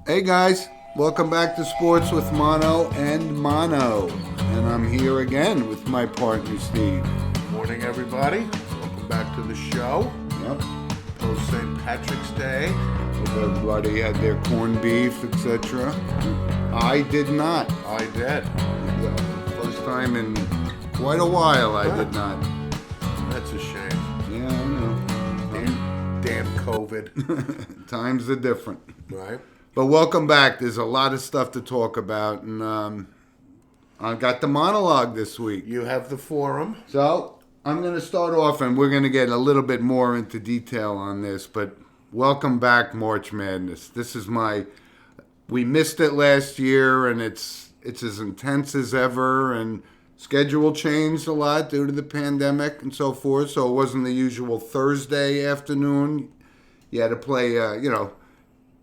Hey guys, welcome back to Sports with Mono and Mono. And I'm here again with my partner Steve. Morning, everybody. Welcome back to the show. Yep. Post St. Patrick's Day. Hope everybody had their corned beef, etc. I did not. I did. First time in quite a while I did not. That's a shame. Yeah, I know. Damn COVID. Times are different. Right? But welcome back. There's a lot of stuff to talk about. And I got the monologue this week. You have the forum. So I'm going to start off, and we're going to get a little bit more into detail on this, but welcome back, March Madness. This is we missed it last year, and it's as intense as ever, and schedule changed a lot due to the pandemic and so forth, so it wasn't the usual Thursday afternoon. You had to play,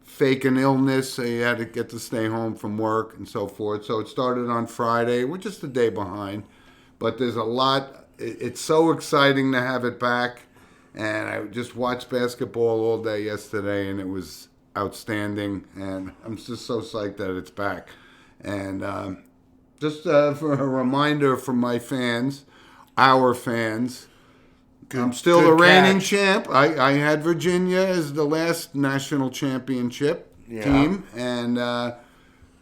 fake an illness, so you had to get to stay home from work and so forth. So it started on Friday. We're just a day behind, but there's a lot. It's so exciting to have it back, and I just watched basketball all day yesterday, and it was outstanding, and I'm just so psyched that it's back. And just for a reminder from my fans, our fans, I'm still the reigning champ. I had Virginia as the last national championship team, and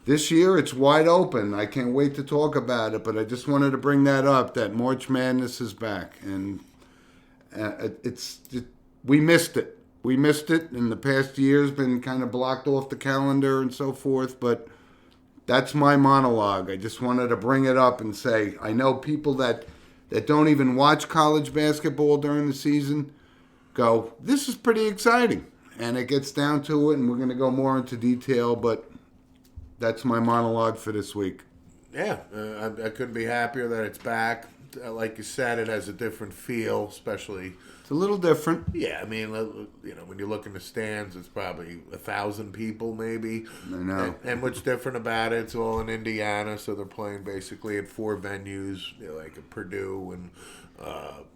this year it's wide open. I can't wait to talk about it, but I just wanted to bring that up, that March Madness is back, and we missed it. We missed it in the past years, been kind of blocked off the calendar and so forth, but that's my monologue. I just wanted to bring it up and say, I know people that don't even watch college basketball during the season go, this is pretty exciting. And it gets down to it, and we're going to go more into detail, but that's my monologue for this week. Yeah, I couldn't be happier that it's back. Like you said, it has a different feel, especially... It's a little different. Yeah, I mean, when you look in the stands, it's probably 1,000 people maybe. I know. And what's different about it, it's all in Indiana, so they're playing basically at 4 venues, like at Purdue and,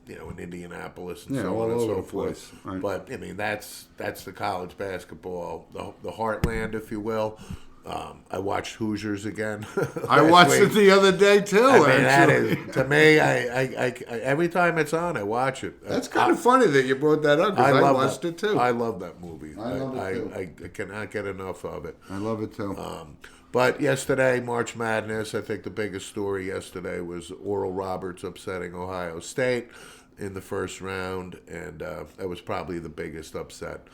in Indianapolis and so on and so forth. Right. But, I mean, that's the college basketball, the heartland, if you will. I watched Hoosiers again. I watched it the other day too. I mean, that is, to me, I every time it's on, I watch it. That's kind of funny that you brought that up because I watched it too. I love that movie. I love it too. I cannot get enough of it. I love it too. But yesterday, March Madness, I think the biggest story yesterday was Oral Roberts upsetting Ohio State in the first round, and that was probably the biggest upset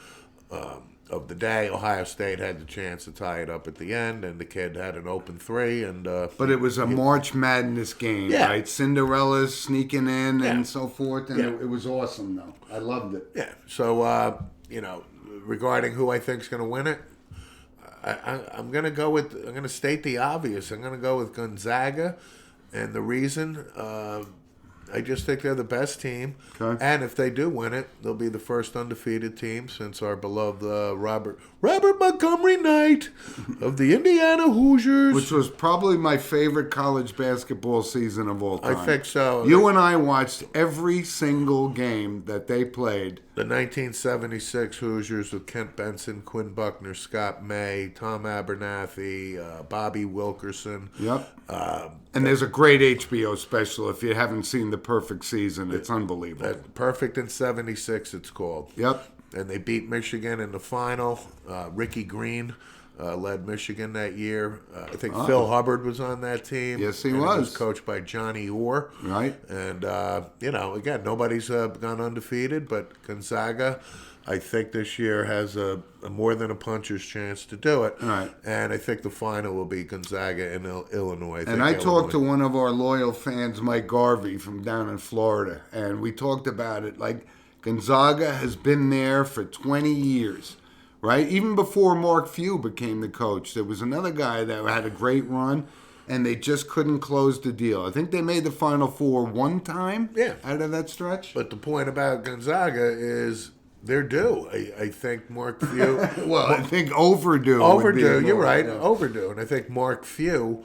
of the day. Ohio State had the chance to tie it up at the end, and the kid had an open three. But it was a March Madness game, right? Cinderella's sneaking in and so forth, and it was awesome, though. I loved it. Yeah. So, regarding who I think is going to win it, I'm going to state the obvious. I'm going to go with Gonzaga, and the reason, I just think they're the best team. Okay. And if they do win it, they'll be the first undefeated team since our beloved Robert Montgomery Knight of the Indiana Hoosiers. Which was probably my favorite college basketball season of all time. I think so. You and I watched every single game that they played. The 1976 Hoosiers with Kent Benson, Quinn Buckner, Scott May, Tom Abernathy, Bobby Wilkerson. Yep. And there's a great HBO special if you haven't seen The Perfect Season. It's unbelievable. Perfect in 76, it's called. Yep. And they beat Michigan in the final. Ricky Green led Michigan that year. I think Phil Hubbard was on that team. Yes, he was. was. He was coached by Johnny Orr. Right. And, again, nobody's gone undefeated, but Gonzaga, I think this year has a more than a puncher's chance to do it. Right. And I think the final will be Gonzaga in Illinois. I talked to one of our loyal fans, Mike Garvey, from down in Florida, and we talked about it. Like, Gonzaga has been there for 20 years, right? Even before Mark Few became the coach, there was another guy that had a great run, and they just couldn't close the deal. I think they made the Final Four one time out of that stretch. But the point about Gonzaga is they're due. I think Mark Few... I think overdue. Overdue, you're right. Yeah. Overdue. And I think Mark Few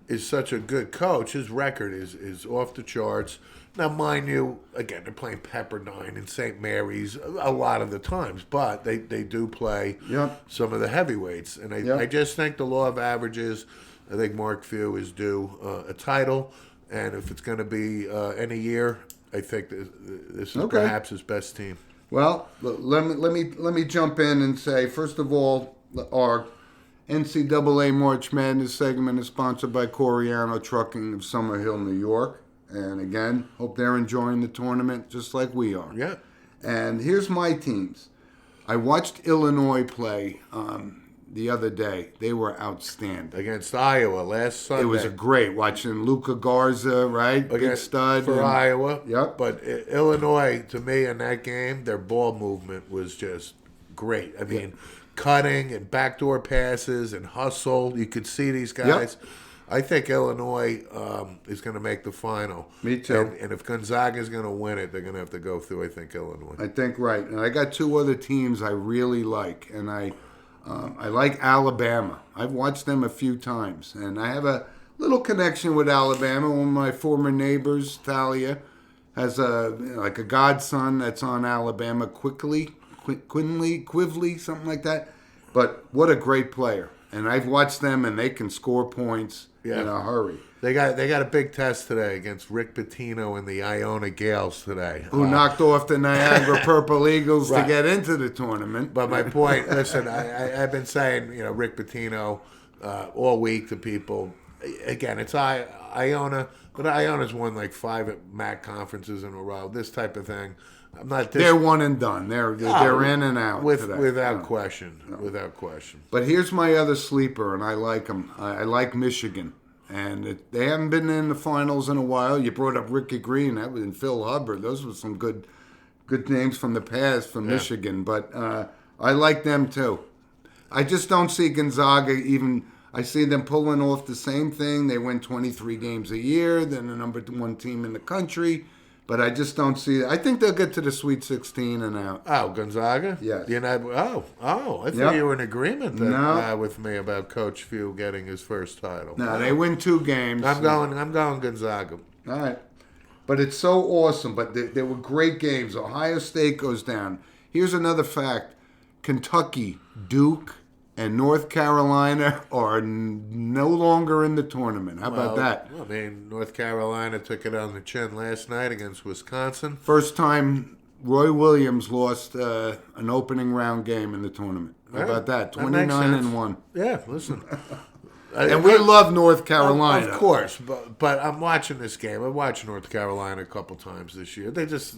is such a good coach. His record is off the charts. Now, mind you, again, they're playing Pepperdine and St. Mary's a lot of the times, but they do play Yep. some of the heavyweights. And Yep. I just think the law of averages, I think Mark Few is due a title. And if it's going to be any year, I think this is Okay. perhaps his best team. Well, let me jump in and say, first of all, our NCAA March Madness segment is sponsored by Coriano Trucking of Summerhill, New York. And again, hope they're enjoying the tournament just like we are. Yeah. And here's my teams. I watched Illinois play the other day. They were outstanding. Against Iowa last Sunday. It was great watching Luca Garza, right? Big stud. For Iowa. Yep. But Illinois, to me, in that game, their ball movement was just great. I mean, cutting and backdoor passes and hustle. You could see these guys. Yep. I think Illinois is going to make the final. Me too. And if Gonzaga is going to win it, they're going to have to go through, I think, Illinois. I think right. And I got two other teams I really like. And I like Alabama. I've watched them a few times. And I have a little connection with Alabama. One of my former neighbors, Thalia, has a godson that's on Alabama Quively, something like that. But what a great player. And I've watched them, and they can score points in a hurry. They got a big test today against Rick Pitino and the Iona Gales today. Who knocked off the Niagara Purple Eagles Right. to get into the tournament. But my point, listen, I've been saying, Rick Pitino all week to people. Again, it's Iona, but Iona's won like 5 MAC conferences in a row. This type of thing. I'm not. They're one and done. They're in and out today. Without question. Without question. But here's my other sleeper, and I like them. I like Michigan. And they haven't been in the finals in a while. You brought up Ricky Green. That was in Phil Hubbard. Those were some good names from the past from Michigan. But I like them too. I just don't see Gonzaga even. I see them pulling off the same thing. They win 23 games a year. They're the number 1 team in the country. But I just don't see it. I think they'll get to the Sweet 16 and out. Oh, Gonzaga? Yes. You're not. I thought you were in agreement with me about Coach Few getting his first title. No, they win 2 games. I'm going Gonzaga. All right. But it's so awesome. But there were great games. Ohio State goes down. Here's another fact. Kentucky, Duke, and North Carolina are no longer in the tournament. How about that? I mean, North Carolina took it on the chin last night against Wisconsin. First time Roy Williams lost an opening round game in the tournament. How about that? 29-1. Yeah, listen. And we love North Carolina. Of course, but I'm watching this game. I've watched North Carolina a couple times this year. They just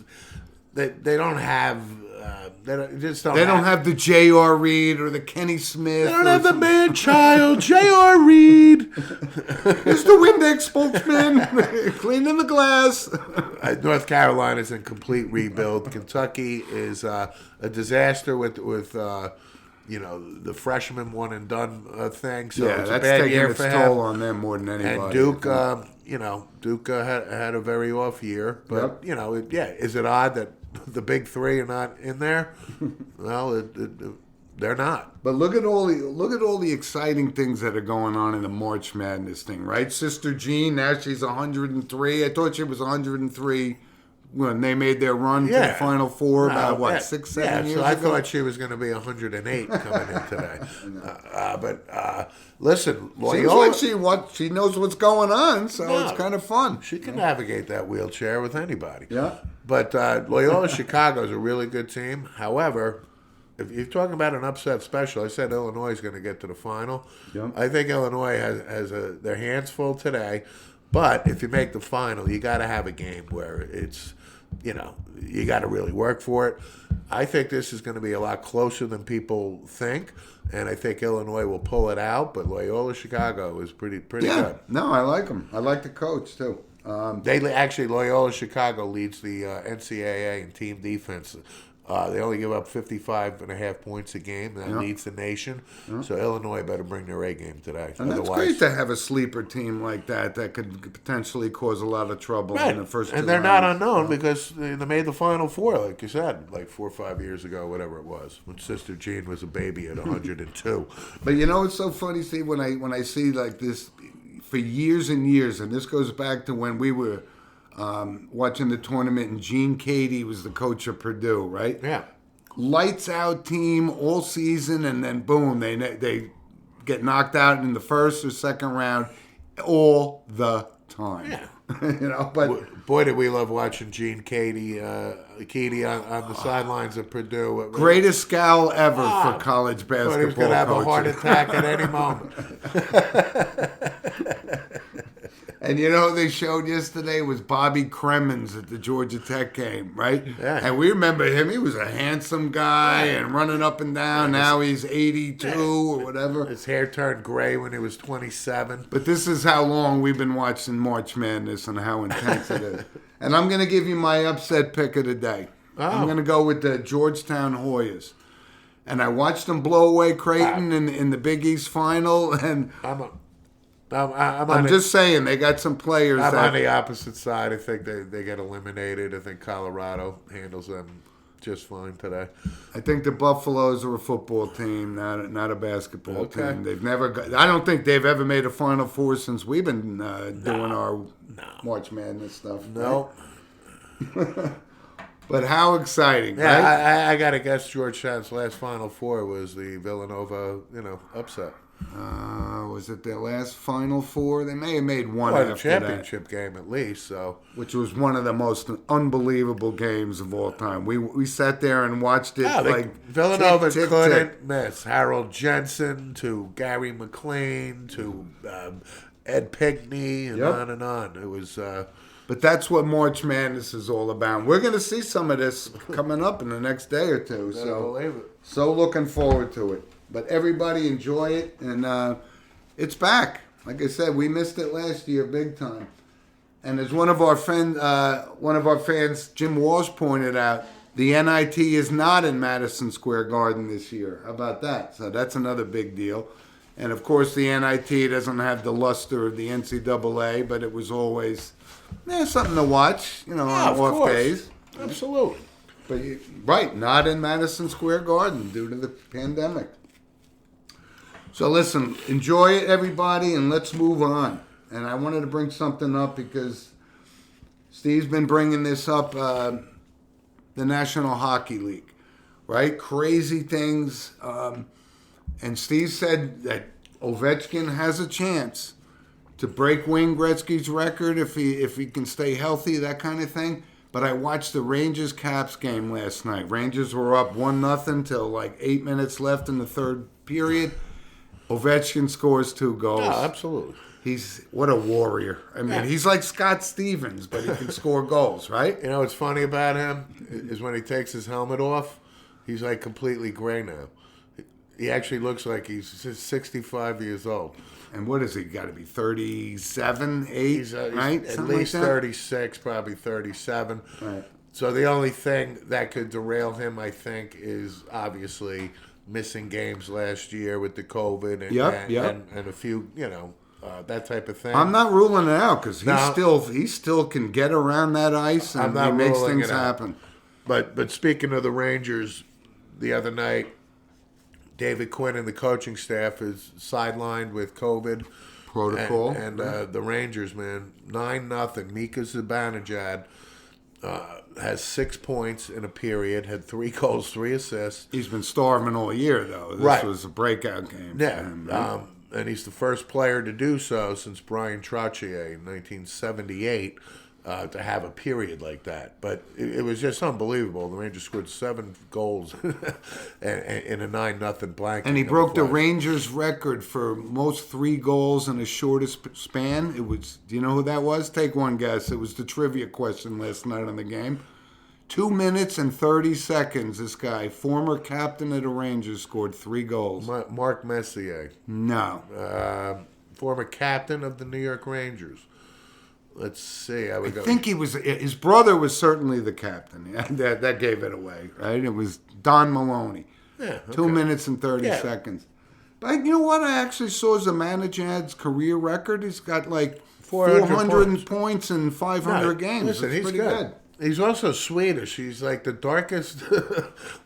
they don't have they don't have the J.R. Reed or the Kenny Smith. They don't have the man-child J.R. Reed. It's the Windex spokesman cleaning the glass. North Carolina's in complete rebuild. Kentucky is a disaster with the freshman one and done thing. So it's a bad year for him. That's taking its toll on them more than anybody. And Duke, Duke had a very off year. But is it odd that the big 3 are not in there? Well, they're not. But look at all the exciting things that are going on in the March Madness thing, right? Sister Jean, now she's 103. I thought she was 103 when they made their run to the Final Four about 6, 7 years ago. I thought she was going to be 108 coming in today. But listen, Loyola, seems like she knows what's going on, so it's kind of fun. She can navigate that wheelchair with anybody. Yeah. But Loyola Chicago is a really good team. However, if you're talking about an upset special, I said Illinois is going to get to the final. Yep. I think Illinois has their hands full today. But if you make the final, you got to have a game where it's, you got to really work for it. I think this is going to be a lot closer than people think, and I think Illinois will pull it out. But Loyola Chicago is pretty good. No, I like them. I like the coach too. Loyola Chicago leads the NCAA in team defense. They only give up 55.5 points a game. That leads the nation. So Illinois better bring their A game today. And that's great to have a sleeper team like that could potentially cause a lot of trouble in the first 2 rounds. And they're not unknown because they made the Final Four, like you said, like 4 or 5 years ago, whatever it was, when Sister Jean was a baby at 102. But it's so funny, Steve, when I see like this for years and years, and this goes back to when we were watching the tournament, and Gene Cady was the coach of Purdue, right? Yeah. Lights out team all season, and then boom, they get knocked out in the first or second round all the time. Yeah. But boy, did we love watching Gene Cady on the sidelines of Purdue. Greatest scowl ever for college basketball. Thought he was going to have coaching. a heart attack at any moment. And who they showed yesterday was Bobby Cremins at the Georgia Tech game, right? Yeah. And we remember him. He was a handsome guy and running up and down. Now he's 82 or whatever. His hair turned gray when he was 27. But this is how long we've been watching March Madness and how intense it is. And I'm going to give you my upset pick of the day. I'm going to go with the Georgetown Hoyas. And I watched them blow away Creighton in the Big East final, and I'm just saying they got some players. I'm on the opposite side. I think they get eliminated. I think Colorado handles them just fine today. I think the Buffaloes are a football team, not a basketball team. They've never. I don't think they've ever made a Final Four since we've been doing our March Madness stuff. No. Right? But how exciting! Yeah, right? I gotta guess Georgetown's last Final Four was the Villanova, upset. Was it their last Final Four? They may have made one Well, the after championship game at least. So, which was one of the most unbelievable games of all time. We sat there and watched it Villanova tick, tick, couldn't tick. miss. Harold Jensen to Gary McLean to Ed Pinkney and on and on. It was. But that's what March Madness is all about. We're going to see some of this coming up in the next day or two. So looking forward to it. But everybody enjoy it, and it's back. Like I said, we missed it last year big time. And as one of our fans, Jim Walsh, pointed out, the NIT is not in Madison Square Garden this year. How about that? So that's another big deal. And of course, the NIT doesn't have the luster of the NCAA, but it was always something to watch, on off days. Absolutely. But not in Madison Square Garden due to the pandemic. So listen, enjoy it, everybody, and let's move on. And I wanted to bring something up because Steve's been bringing this up, the National Hockey League, right? Crazy things. And Steve said that Ovechkin has a chance to break Wayne Gretzky's record if he can stay healthy, that kind of thing. But I watched the Rangers-Caps game last night. Rangers were up 1-0 till like 8 minutes left in the third period. Ovechkin scores 2 goals. Oh, absolutely. What a warrior. I mean, he's like Scott Stevens, but he can score goals, right? You know what's funny about him is when he takes his helmet off, he's like completely gray now. He actually looks like he's 65 years old. And what is he? Got to be 37, 8, He's right? At Something least like that? 36, probably 37. Right. So the only thing that could derail him, I think, is obviously missing games last year with the COVID and a few, that type of thing. I'm not ruling it out because he still can get around that ice and he makes things happen. But speaking of the Rangers, the other night, David Quinn and the coaching staff is sidelined with COVID protocol, and the Rangers, man, 9-0. Mika Zibanejad has 6 points in a period, had 3 goals, 3 assists. He's been starving all year, though. This was a breakout game. Yeah, for him, right? and he's the first player to do so since Brian Trottier in 1978 to have a period like that. But it was just unbelievable. The Rangers scored 7 goals in a 9-0 blanket. And he broke the Rangers record for most 3 goals in the shortest span. It was. Do you know who that was? Take one guess. It was the trivia question last night on the game. 2 minutes and 30 seconds, this guy, former captain of the Rangers, scored 3 goals. Mark Messier. No. Former captain of the New York Rangers. Let's see. I think he was. His brother was certainly the captain. Yeah, that gave it away, right? It was Don Maloney. Yeah. Okay. 2 minutes and 30 seconds. But you know what? I actually saw Zibanejad's career record. He's got like 400 points in 500 games. Listen, That's he's pretty good. He's also Swedish. He's like the darkest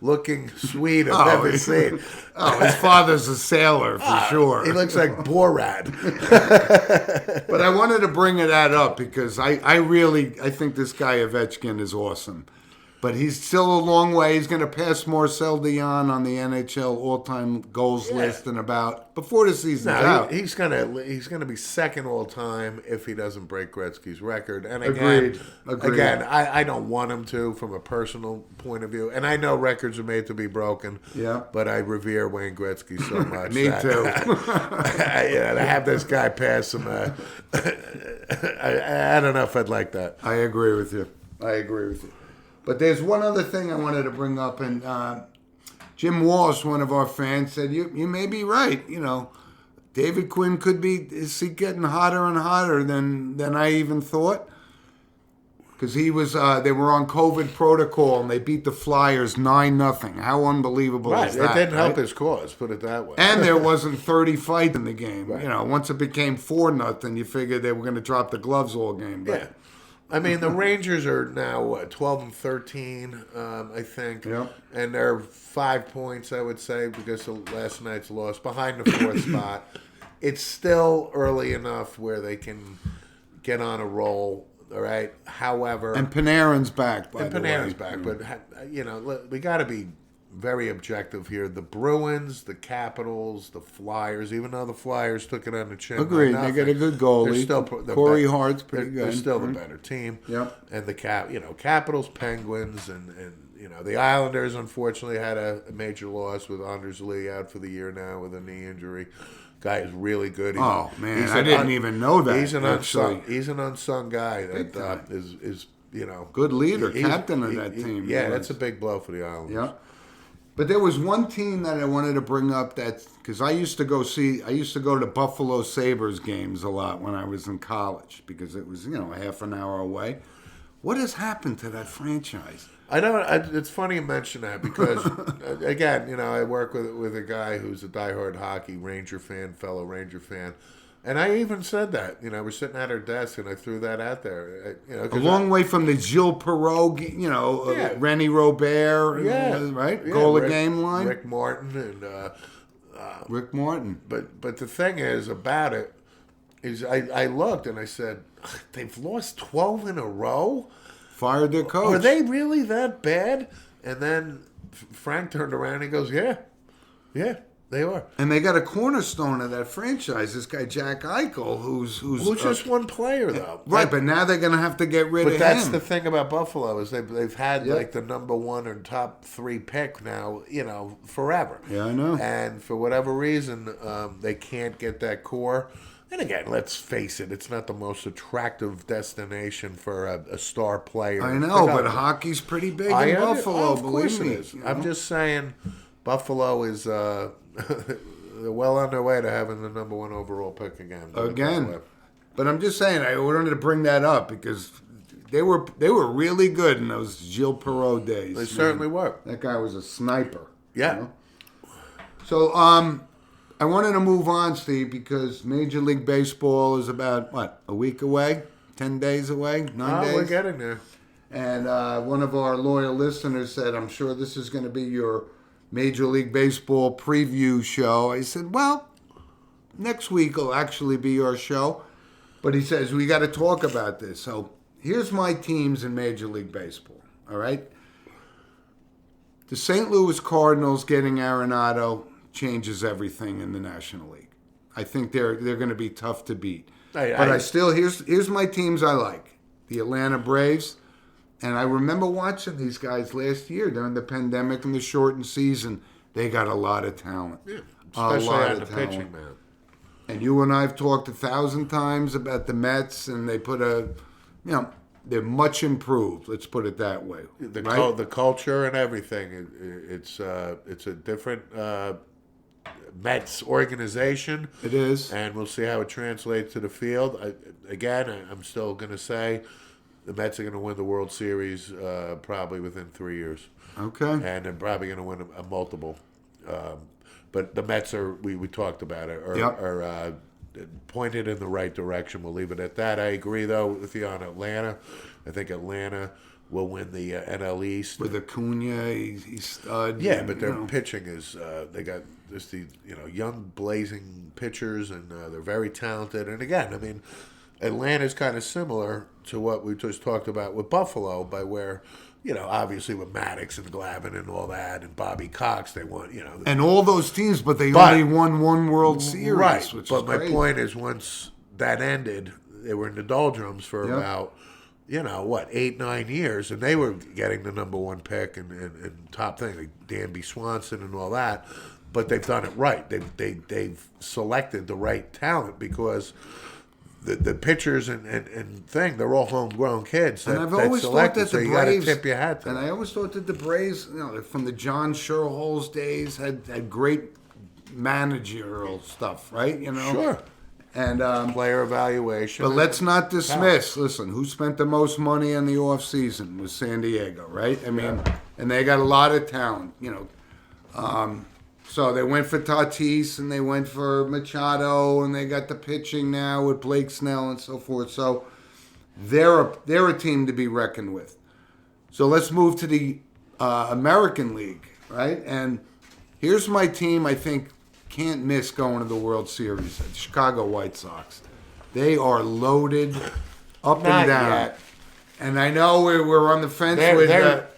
looking Swede I've ever seen. His father's a sailor for sure. He looks like Borat. But I wanted to bring that up because I think this guy Ovechkin is awesome. But he's still a long way. He's going to pass Marcel Dion on the NHL all-time goals list in about before the season's out. He's gonna be second all-time if he doesn't break Gretzky's record. And Agreed. Again, I don't want him to from a personal point of view. And I know records are made to be broken. Yeah. But I revere Wayne Gretzky so much. Me too. To have this guy pass him, I don't know if I'd like that. I agree with you. But there's one other thing I wanted to bring up, and Jim Walsh, one of our fans, said you may be right. You know, David Quinn is he getting hotter and hotter than I even thought? Because they were on COVID protocol and they beat the Flyers 9-0. How unbelievable is that? It didn't help his cause, put it that way. And there wasn't 30 fights in the game. Right. You know, once it became 4-0, you figured they were going to drop the gloves all game. But, yeah. I mean, the Rangers are now 12-13, I think, and they're 5 points, I would say, because of last night's loss, behind the fourth spot. It's still early enough where they can get on a roll. All right. However, and Panarin's back. Panarin's back, but we got to be very objective here. The Bruins, the Capitals, the Flyers, even though the Flyers took it on the chin. Agreed. They get a good goalie. Corey Hart's pretty good. They're still the better team. Yep. And the Capitals, Penguins, and the Islanders unfortunately had a major loss with Anders Lee out for the year now with a knee injury. Guy is really good. I didn't even know that. He's an unsung guy that is good leader, captain of that team. Yeah, that's a big blow for the Islanders. Yeah. But there was one team that I wanted to bring up because I used to go to Buffalo Sabres games a lot when I was in college because it was, a half an hour away. What has happened to that franchise? I know it's funny you mention that because, again, I work with a guy who's a diehard fellow Ranger fan. And I even said that, we're sitting at our desk, and I threw that out there. A long way from the Gilles Perreault, Rennie Robert, right? Goal of game line. Rick Martin and Rick Martin. But the thing is about it is I looked and I said, they've lost 12 in a row. Fired their coach. Are they really that bad? And then Frank turned around and he goes, yeah. They are, and they got a cornerstone of that franchise. This guy Jack Eichel, who's just one player though, right? But now they're going to have to get rid of him. But that's the thing about Buffalo is they've had like the number 1 or top 3 pick now, forever. Yeah, I know. And for whatever reason, they can't get that core. And again, let's face it, it's not the most attractive destination for a star player. I know, but hockey's pretty big in Buffalo. Believe me, I'm just saying, Buffalo is. They're well on their way to having the number 1 overall pick again. But I'm just saying, I wanted to bring that up because they were really good in those Gilles Perreault days. They certainly were. That guy was a sniper. Yeah. So I wanted to move on, Steve, because Major League Baseball is about a week away, 10 days away, 9 days. We're getting there. And one of our loyal listeners said, "I'm sure this is going to be your Major League Baseball preview show." I said, well, next week will actually be our show. But he says, we got to talk about this. So here's my teams in Major League Baseball, all right? The St. Louis Cardinals getting Arenado changes everything in the National League. I think they're going to be tough to beat. Here's my teams I like. The Atlanta Braves. And I remember watching these guys last year during the pandemic and the shortened season. They got a lot of talent. Yeah, especially on the pitching, man. And you and I have talked 1,000 times about the Mets, and they put they're much improved. Let's put it that way. The culture and everything. It's a different Mets organization. It is. And we'll see how it translates to the field. I'm still going to say the Mets are going to win the World Series probably within 3 years. Okay. And they're probably going to win a multiple. But the Mets we talked about it, are pointed in the right direction. We'll leave it at that. I agree, though, with you on Atlanta. I think Atlanta will win the NL East. With Acuna, he's stud. Yeah, and, but their pitching is they got just the young blazing pitchers, and they're very talented. And again, I mean, Atlanta's kind of similar to what we just talked about with Buffalo, by where obviously with Maddox and Glavine and all that, and Bobby Cox, they won, and all those teams, but they only won one World Series, right? Which but is my great. point is, once that ended, they were in the doldrums for about 8-9 years, and they were getting the number one pick and top thing, like Danby Swanson and all that. But they've done it right. They've selected the right talent, because the pitchers and thing, they're all homegrown kids. And I've always thought that so the you got to Braves, tip your hat to and them. I always thought that the Braves, from the John Sherholz days, had great managerial stuff, right? Sure. And Player evaluation. but let's not dismiss. Listen, who spent the most money in the off season was San Diego, right? I mean, and they got a lot of talent, So they went for Tatis, and they went for Machado, and they got the pitching now with Blake Snell and so forth. So they're a team to be reckoned with. So let's move to the American League, right? And here's my team I think can't miss going to the World Series, the Chicago White Sox. They are loaded up Not and down. yet. And I know we're on the fence with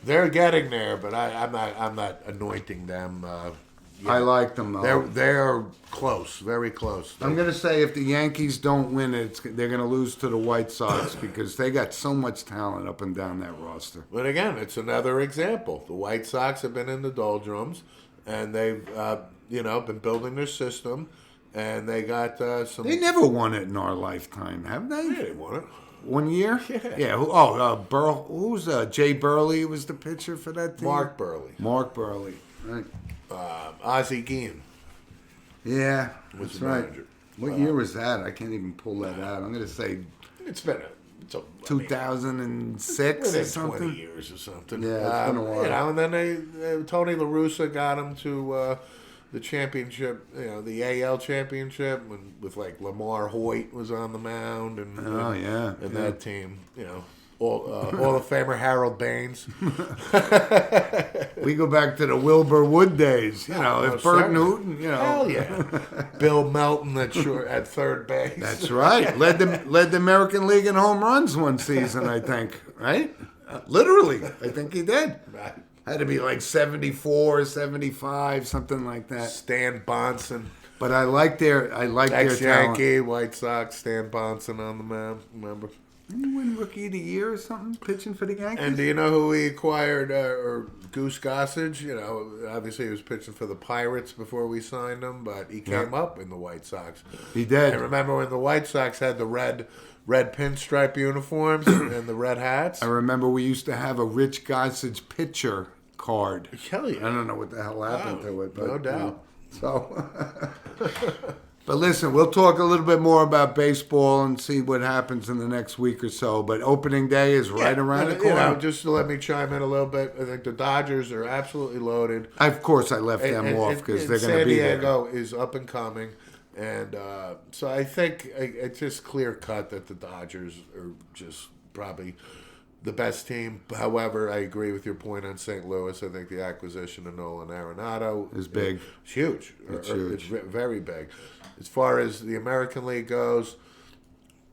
They're getting there, but I'm not anointing them. I like them, though. They're close, very close. I'm going to say if the Yankees don't win it, they're going to lose to the White Sox because they got so much talent up and down that roster. But again, it's another example. The White Sox have been in the doldrums, and they've been building their system, and they got some. They never won it in our lifetime, have they? Yeah, they won it. 1 year? Yeah. Who's Jay Burley was the pitcher for that team? Mark Burley. Mark Burley, right. Ozzie Guillen Yeah, was that's the right. manager. What year was that? I can't even pull that out. I'm going to say It's been 2006 or within something. 20 years or something. Yeah, it's been a while. And then Tony La Russa got him to the championship, the AL championship, with like Lamar Hoyt was on the mound, and that team, Hall of Famer Harold Baines. We go back to the Wilbur Wood days, if Bert Newton, Hell yeah. Bill Melton at third base. That's right. Led the American League in home runs one season, I think. Right? Literally, I think he did. Right. Had to be like 74, 75, something like that. Stan Bonson. But I like their talent. Ex-Yankee, White Sox, Stan Bonson on the mound. Remember? Didn't he win Rookie of the Year or something, pitching for the Yankees? And do you know who he acquired, or Goose Gossage? Obviously he was pitching for the Pirates before we signed him, but he came up in the White Sox. He did. And remember when the White Sox had the red pinstripe uniforms and the red hats? I remember we used to have a Rich Gossage pitcher card. Hell yeah. I don't know what the hell happened to it. But, no doubt. But listen, we'll talk a little bit more about baseball and see what happens in the next week or so. But opening day is right around the corner. Just to let me chime in a little bit, I think the Dodgers are absolutely loaded. Of course, I left them off because they're going to be there. San Diego is up and coming. And so I think it's just clear cut that the Dodgers are just probably the best team. However, I agree with your point on St. Louis. I think the acquisition of Nolan Arenado is big. It's huge. It's huge. It's very big. As far as the American League goes,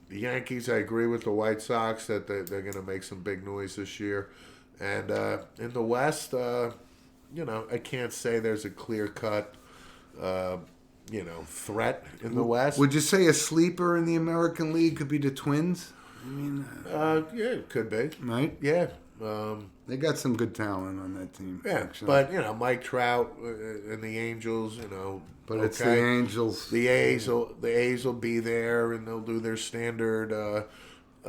the Yankees, I agree with the White Sox that they're going to make some big noise this year. And in the West, I can't say there's a clear-cut threat in the West. Would you say a sleeper in the American League could be the Twins? I mean, yeah, it could be. Right? Yeah. They got some good talent on that team. Yeah, actually. but Mike Trout and the Angels, But it's the Angels. The A's will be there, and they'll do their standard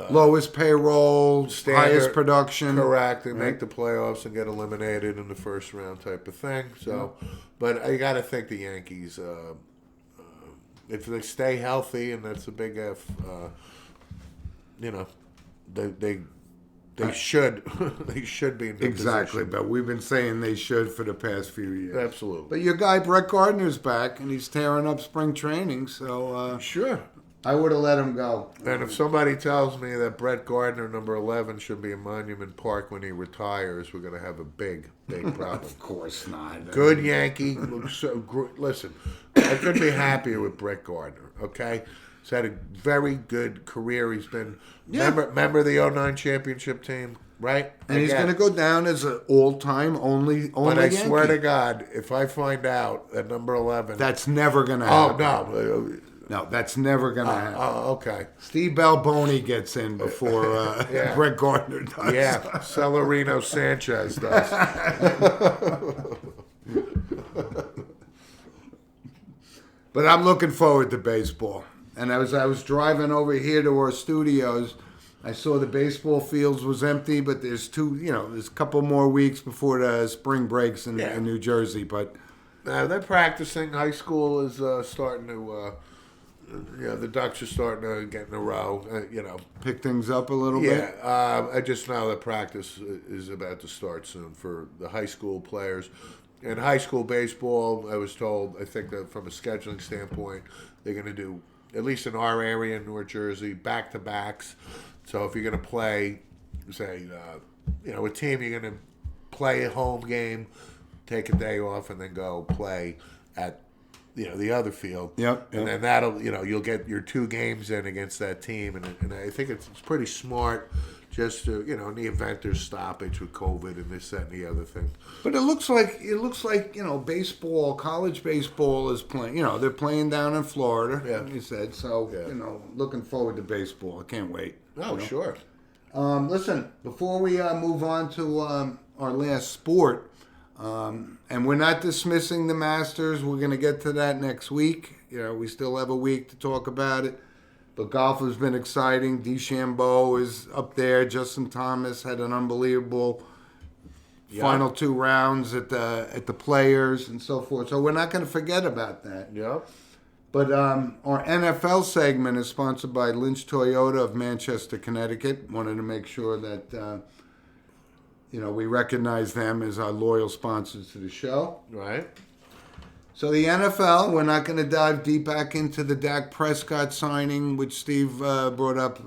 lowest payroll, highest production. Correct. They make the playoffs and get eliminated in the first round type of thing. So, but I got to think the Yankees, if they stay healthy, and that's a big if, they should they should be in the Exactly, position. but we've been saying they should for the past few years. Absolutely. But your guy Brett Gardner's back, and he's tearing up spring training. So Sure. I would have let him go. And if somebody tells me that Brett Gardner, number 11, should be in Monument Park when he retires, we're going to have a big, big problem. Of course not. Good Yankee. Listen, I couldn't be happier with Brett Gardner, okay? He's had a very good career. He's been member of the '09 championship team, right? And he's going to go down as an all-time only But I Yankee. swear to God, if I find out that number 11... That's never going to happen. no. No, that's never going to happen. Oh, okay. Steve Balboni gets in before Brett Gardner does. Yeah, Celerino Sanchez does. But I'm looking forward to baseball. And I was driving over here to our studios. I saw the baseball fields was empty, but there's there's a couple more weeks before the spring breaks in New Jersey. But they're practicing. High school is starting to... the Ducks are starting to get in a row, pick things up a little bit. Yeah, I just know that practice is about to start soon for the high school players. And high school baseball, I was told, I think that from a scheduling standpoint, they're going to do, at least in our area in North Jersey, back-to-backs. So if you're going to play, say, a team, you're going to play a home game, take a day off, and then go play at the other field. Yep. And then that'll, you'll get your 2 games in against that team. And I think it's pretty smart just to, in the event there's stoppage with COVID and this, that, and the other thing. But it looks like baseball, college baseball is playing. They're playing down in Florida. Yeah. You said so. Yeah. Looking forward to baseball. I can't wait. Oh, sure. Listen, before we move on to our last sport. And we're not dismissing the Masters. We're going to get to that next week. We still have a week to talk about it. But golf has been exciting. DeChambeau is up there. Justin Thomas had an unbelievable final 2 rounds at the Players and so forth. So we're not going to forget about that. Yep. But our NFL segment is sponsored by Lynch Toyota of Manchester, Connecticut. Wanted to make sure that... we recognize them as our loyal sponsors to the show. Right. So the NFL, we're not going to dive deep back into the Dak Prescott signing, which Steve brought up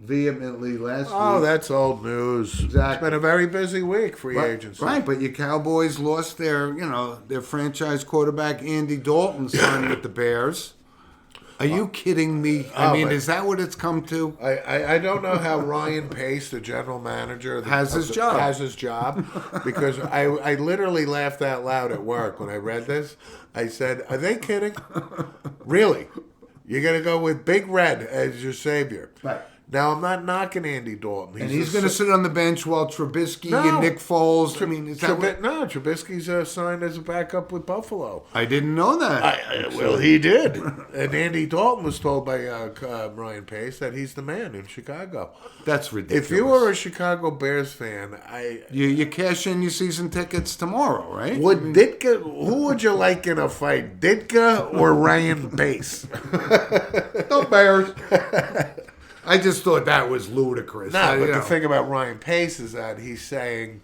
vehemently last week. Oh, that's old news. Exactly. It's been a very busy week, free agency. Right, but your Cowboys lost their franchise quarterback, Andy Dalton, signed with the Bears. Are you kidding me? Is that what it's come to? I don't know how Ryan Pace, the general manager, has his job, because I literally laughed out loud at work when I read this. I said, "Are they kidding? Really? You're going to go with Big Red as your savior?" Right. Now, I'm not knocking Andy Dalton. He's going to sit on the bench while Trubisky and Nick Foles. Trubisky's signed as a backup with Buffalo. I didn't know that. Well, he did. And Andy Dalton was told by Ryan Pace that he's the man in Chicago. That's ridiculous. If you were a Chicago Bears fan, you cash in your season tickets tomorrow, right? Who would you like in a fight, Ditka or Ryan Pace? The Bears. I just thought that was ludicrous. But the thing about Ryan Pace is that he's saying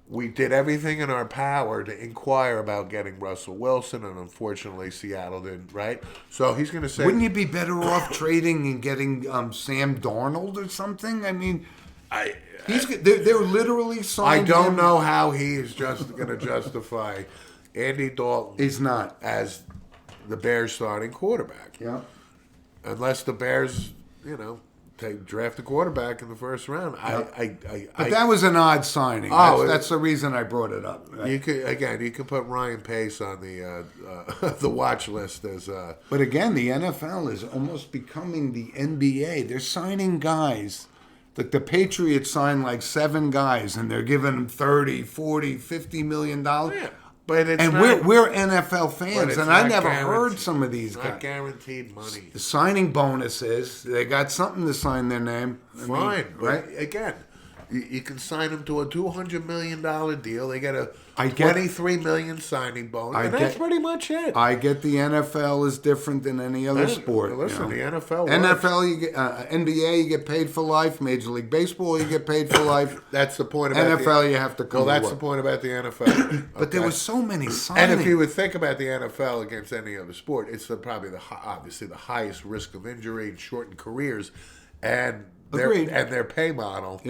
we did everything in our power to inquire about getting Russell Wilson, and unfortunately Seattle didn't, right? So he's going to say... Wouldn't you be better off trading and getting Sam Darnold or something? I mean, they're literally signing I don't know how he is just going to justify Andy Dalton He's not. as the Bears starting quarterback. Yeah. Unless the Bears, draft a quarterback in the first round. But that was an odd signing. That's the reason I brought it up. Right? You could put Ryan Pace on the the watch list as. But again, the NFL is almost becoming the NBA. They're signing guys. Like the Patriots signed like 7 guys, and they're giving them $30, $40, $50 million. Yeah. But it's we're NFL fans, and I never heard some of these guys. Not guaranteed money. The signing bonuses, they got something to sign their name. Fine, right? But again, You can sign him to a $200 million deal. They get a I get- $23 million signing bonus, and that's pretty much it. I get the NFL is different than any other sport. Listen, you know. the NFL. NFL, you get NBA, you get paid for life. Major League Baseball, you get paid for life. That's the point about NFL, you have to come. Well, that's to the work. point about the NFL. But there Okay? were so many signings. And if you would think about the NFL against any other sport, it's probably obviously the highest risk of injury and shortened careers, and their pay model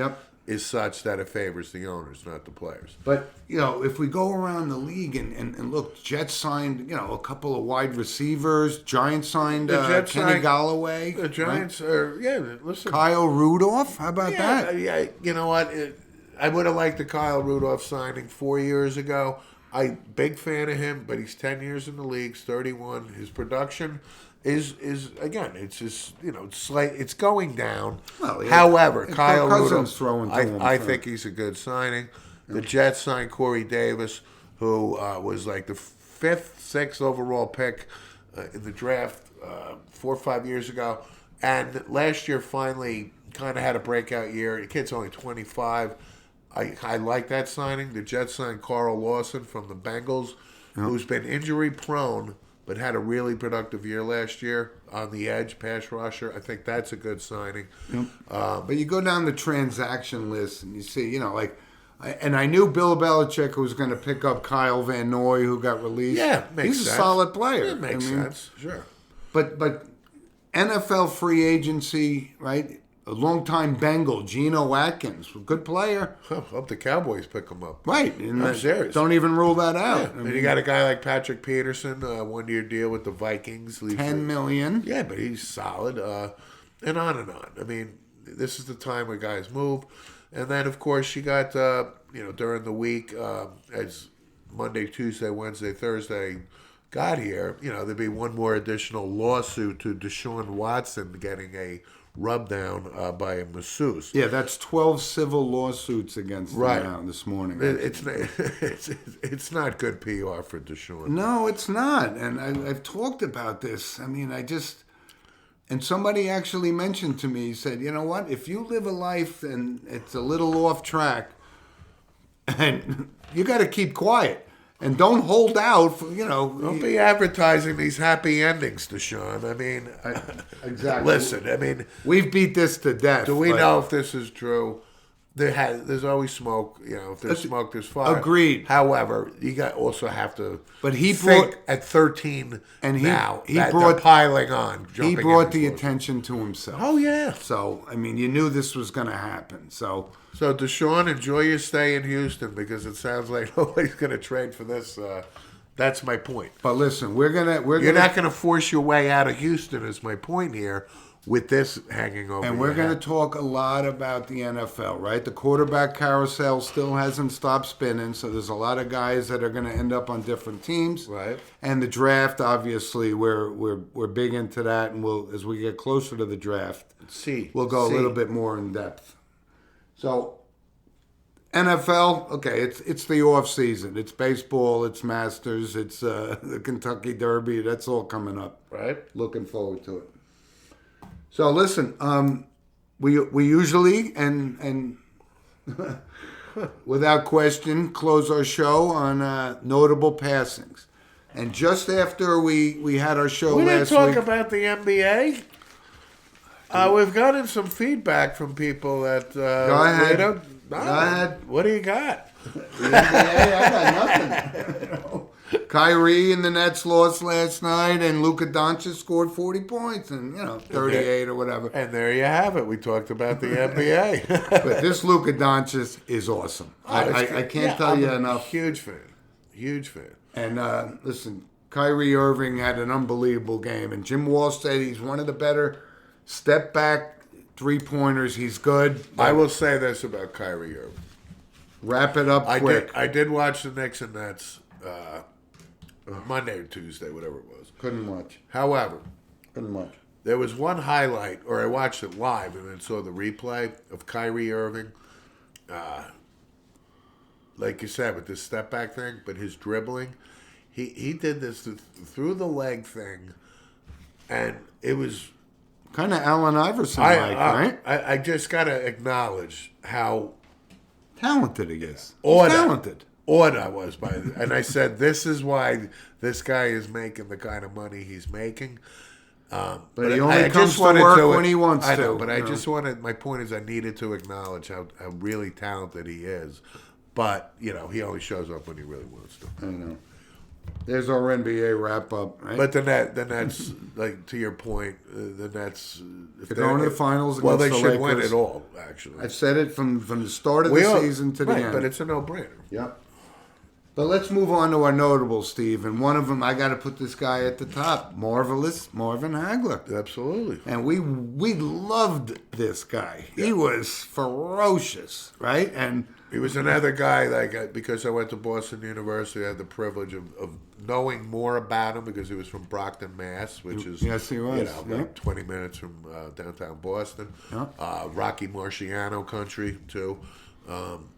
is such that it favors the owners, not the players. But if we go around the league and look, Jets signed a couple of wide receivers. Giants signed Kenny Golladay. The Giants are listen. Kyle Rudolph. How about that? Yeah, you know what? I would have liked the Kyle Rudolph signing 4 years ago. Big fan of him, but he's 10 years in the league, 31. His production is again, it's just it's going down. Well, yeah. However, Kyle Cousins Rudolph, throwing to him. I think he's a good signing. The Jets signed Corey Davis, who was like the 5th, 6th overall pick in the draft 4 or 5 years ago, and last year finally kind of had a breakout year. The kid's only 25. I like that signing. The Jets signed Carl Lawson from the Bengals, who's been injury prone, but had a really productive year last year on the edge, pass rusher. I think that's a good signing. Yep. But you go down the transaction list and you see, and I knew Bill Belichick was going to pick up Kyle Van Noy, who got released. Yeah, makes He's sense. a solid player. It makes sense, sure. But NFL free agency, right? A longtime Bengal, Geno Atkins, a good player. Hope the Cowboys pick him up. Right. And I'm serious. Don't even rule that out. Yeah. And you got a guy like Patrick Peterson, 1-year deal with the Vikings. $10 million. Yeah, but he's solid. And on and on. I mean, this is the time where guys move. And then, of course, you got, during the week, as Monday, Tuesday, Wednesday, Thursday got here, there'd be one more additional lawsuit to Deshaun Watson getting a rub down by a masseuse. Yeah, that's 12 civil lawsuits against him now this morning. It's not good PR for Deshaun. No, it's not. And I've talked about this. I mean, and somebody actually mentioned to me, he said, you know what, if you live a life and it's a little off track, and you got to keep quiet. And don't hold out for, Don't be advertising these happy endings, Deshaun. I mean, exactly. Listen, I mean, we've beat this to death. Do we know if this is true? There's always smoke. If there's smoke, there's fire. Agreed. However, you also have to. But he think brought at 13 and he brought piling on. He brought the attention to himself. Oh yeah. So I mean, you knew this was going to happen. So Deshaun, enjoy your stay in Houston because it sounds like nobody's going to trade for this. That's my point. But listen, you're not going to force your way out of Houston. Is my point here with this hanging over. And we're going to talk a lot about the NFL, right? The quarterback carousel still hasn't stopped spinning, so there's a lot of guys that are going to end up on different teams. Right. And the draft, obviously, we're big into that, and as we get closer to the draft, we'll go a little bit more in depth. So, NFL, okay, it's the off season. It's baseball, it's Masters, it's the Kentucky Derby. That's all coming up. Right. Looking forward to it. So listen, we usually and without question close our show on notable passings. And just after we had our show last week, we didn't talk about the NBA. We've gotten some feedback from people that. Go ahead. Go ahead. What do you got? The NBA, I got nothing. Kyrie and the Nets lost last night, and Luka Doncic scored 40 points and 38 or whatever. And there you have it. We talked about the NBA. But this Luka Doncic is awesome. I can't tell you enough. Huge fan. And listen, Kyrie Irving had an unbelievable game, and Jim Wall said he's one of the better step back 3-pointers. He's good. I will say this about Kyrie Irving. Wrap it up quick. I did watch the Knicks and Nets Monday or Tuesday, whatever it was. Couldn't watch. However, There was one highlight, or I watched it live and then saw the replay of Kyrie Irving. Like you said, with this step back thing, but his dribbling, he did this through the leg thing, and it was kind of Allen Iverson-like, right? I just got to acknowledge how talented he is. Or He's talented. Awed I was by it. And I said, this is why this guy is making the kind of money he's making. But he only comes to work when he wants to. I know, but I just wanted, my point is I needed to acknowledge how really talented he is. But, he only shows up when he really wants to. I know. There's our NBA wrap up, right? But then that's like to your point. Then that's if they're going to the finals. Well, against they the should Lakers. win it all. Actually, I've said it from the start of the season to the end. But it's a no-brainer. Yep. But let's move on to our notables, Steve. And one of them, I got to put this guy at the top. Marvelous Marvin Hagler. Absolutely. And we loved this guy. Yeah. He was ferocious, right? And he was another guy, because I went to Boston University, I had the privilege of knowing more about him because he was from Brockton, Mass., which is yes, he was. About 20 minutes from downtown Boston. Yep. Rocky Marciano country, too.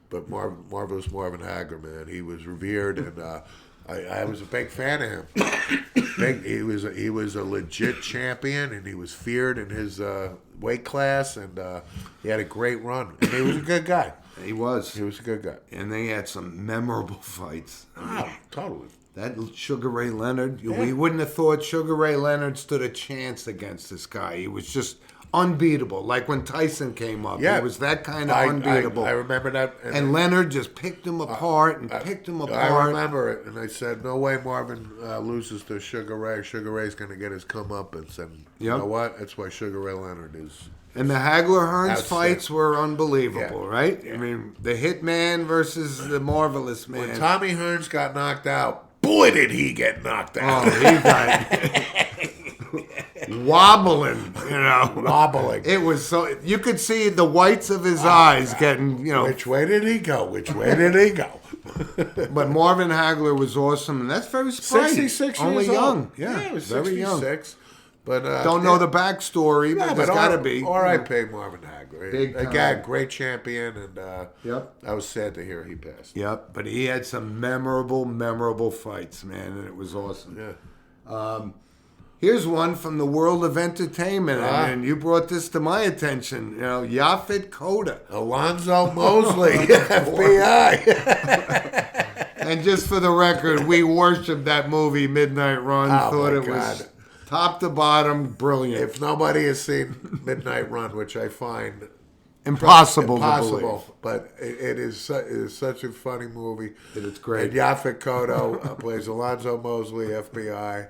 But Marvelous Marvin Hagler, man, he was revered, and I was a big fan of him. He was a legit champion, and he was feared in his weight class, and he had a great run. And he was a good guy. He was. He was a good guy. And they had some memorable fights. Totally. That Sugar Ray Leonard, we wouldn't have thought Sugar Ray Leonard stood a chance against this guy. He was just unbeatable. Like when Tyson came up, he was that kind of unbeatable. I remember that. And Leonard just picked him apart and picked him apart. I remember it, and I said, no way Marvin loses to Sugar Ray. Sugar Ray's going to get his comeuppance, and you know what? That's why Sugar Ray Leonard is. And the Hagler-Hearns fights were unbelievable, right? Yeah. I mean, the Hitman versus the Marvelous Man. When Tommy Hearns got knocked out, boy, did he get knocked out. Oh, he got wobbling, Wobbling. It was so... You could see the whites of his eyes getting, Which way did he go? Which way did he go? But Marvin Hagler was awesome, and that's very sprightly. 66 Only years young. Old. Yeah, he was 66. Very young. But, don't know the backstory, but there's got to be. R.I.P. Marvin Hagler. Big time. A guy, great champion, and yep. I was sad to hear he passed. Yep, but he had some memorable fights, man, and it was awesome. Yeah. Here's one from the world of entertainment, and you brought this to my attention. Yaphet Kotto. Alonzo Mosley, FBI. And just for the record, we worshipped that movie, Midnight Run. Thought it was top to bottom, brilliant. If nobody has seen Midnight Run, which I find impossible to believe. But it is such a funny movie. It is great. And Yaphet Kotto plays Alonzo Mosley, FBI.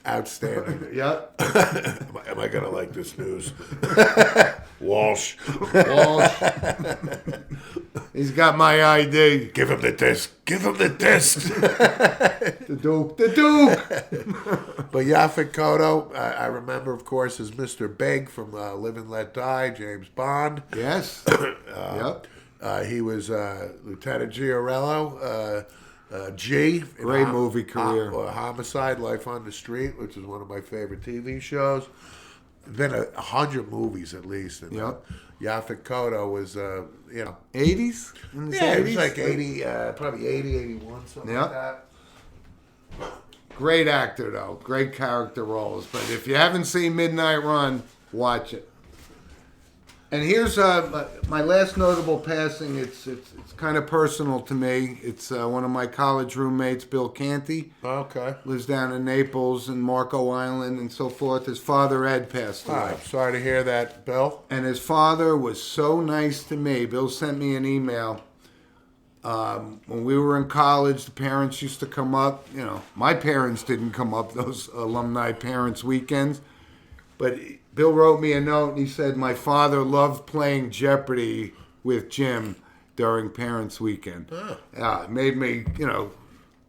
Outstanding. Yep. Am I going to like this news? Walsh. He's got my ID. Give him the disc. Give him the disc. The Duke. But Yaphet Kotto, I remember, of course, as Mr. Big from Live and Let Die, James Bond. Yes. Yep. He was Lieutenant Giorello. G. Great movie career. Homicide, Life on the Street, which is one of my favorite TV shows. Been 100 movies at least. And, Yaphet Kotto was, 80s? Yeah, it was like 80, probably 80, 81, something like that. Great actor, though. Great character roles. But if you haven't seen Midnight Run, watch it. And here's my last notable passing. It's kind of personal to me. It's one of my college roommates, Bill Canty. Okay. Lives down in Naples and Marco Island and so forth. His father, Ed, passed away. I'm sorry to hear that, Bill. And his father was so nice to me. Bill sent me an email. When we were in college, the parents used to come up. My parents didn't come up those alumni parents' weekends. But Bill wrote me a note, and he said, my father loved playing Jeopardy with Jim during Parents' Weekend. It made me,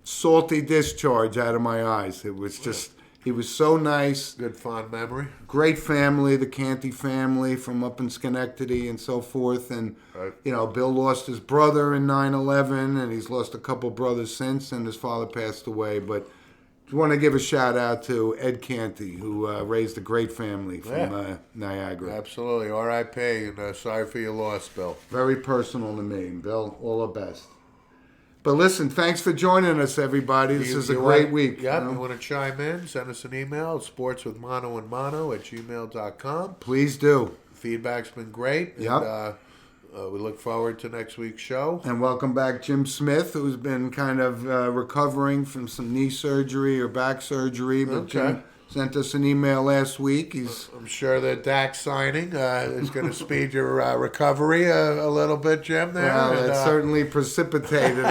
salty discharge out of my eyes. It was just, he was so nice. Good fond memory. Great family, the Canty family from up in Schenectady and so forth. And, Bill lost his brother in 9/11, and he's lost a couple brothers since, and his father passed away. But I want to give a shout out to Ed Canty, who raised a great family from Niagara. Absolutely. R.I.P. and sorry for your loss, Bill. Very personal to me. Bill, all the best. But listen, thanks for joining us, everybody. This is a great week. Yeah, you want to chime in, send us an email, sportswithmono@gmail.com. Please do. Feedback's been great. Yep. And, We look forward to next week's show. And welcome back Jim Smith, who's been kind of recovering from some knee surgery or back surgery. But Jim sent us an email last week. I'm sure that Dak signing is going to speed your recovery a little bit, Jim. There, well, it certainly precipitated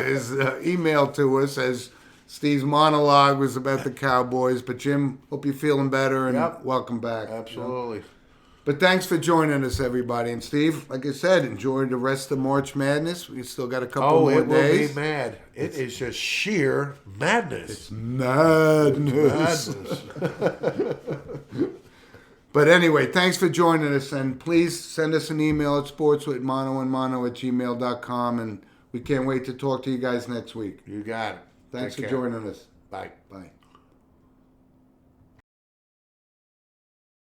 his email to us as Steve's monologue was about the Cowboys. But Jim, hope you're feeling better and welcome back. Absolutely. But thanks for joining us, everybody. And Steve, like I said, enjoy the rest of March Madness. We still got a couple more days. Oh, it will be mad. It is just sheer madness. It's madness. But anyway, thanks for joining us. And please send us an email at sportswithmonoandmono@gmail.com. And we can't wait to talk to you guys next week. You got it. Thanks for joining us. Bye. Bye.